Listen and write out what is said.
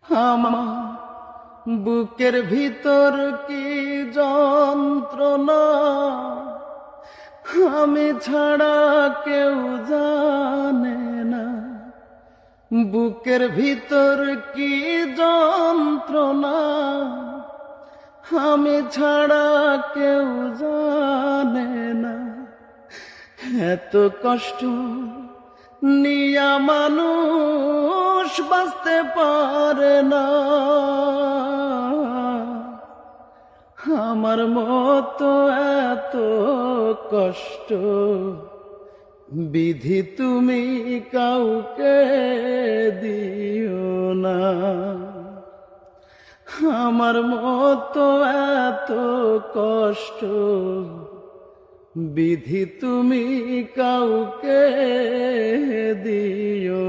আমার বুকের ভিতর কি যন্ত্রণা, আমি ছাড়া কেউ জানে না। বুকের ভিতর কি যন্ত্রণা, আমি ছাড়া কেউ জানে না। এত কষ্ট নিয়া মানুষ বাঁচতে পারে না। আমার মতো এত কষ্ট বিধি তুমি কাউকে দিও না। আমার মতো এত কষ্ট বিধি তুমি কাউকে দিও